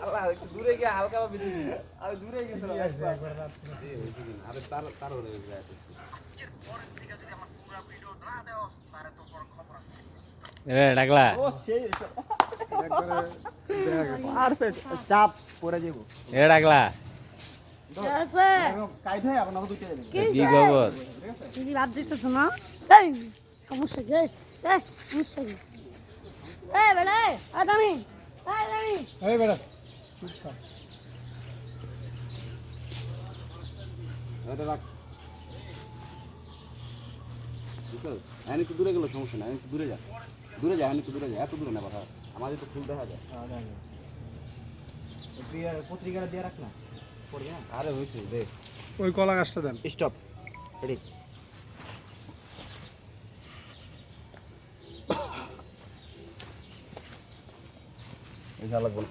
আল্লাহ একটু দূরে গিয়ে হালকা ভাবে দিবি। আমি দূরে গেছিলাম একবার। আরে তার হয়ে যায়। রে ডাকলা ও সেই একবারে পারফেক্ট চাপ পড়ে যাব। এ ডাকলা আছে কাইট হয় আপনাকে দুইটা দেবেন। কি খবর কিছু ভাব দিতেছ না এই সমস্যা কি এই সমস্যা কি এই বেড়া আদামি এই বেটা চুপ থাক এটা রাখ। বুঝছো? আমি একটু দূরে গেলে সমস্যা নাই, আমি একটু দূরে যা। দূরে যা, আমি একটু দূরে যা, এত দূরে না কথা। আমাদের তো ফুল দেখা যায়। পত্রিকাটা দিয়ে রাখ না। পড়বে না? আরে হয়েছে দেখ। ওই কলা গাছটা দেন স্টপ। রেডি। এই যা লাগবে না।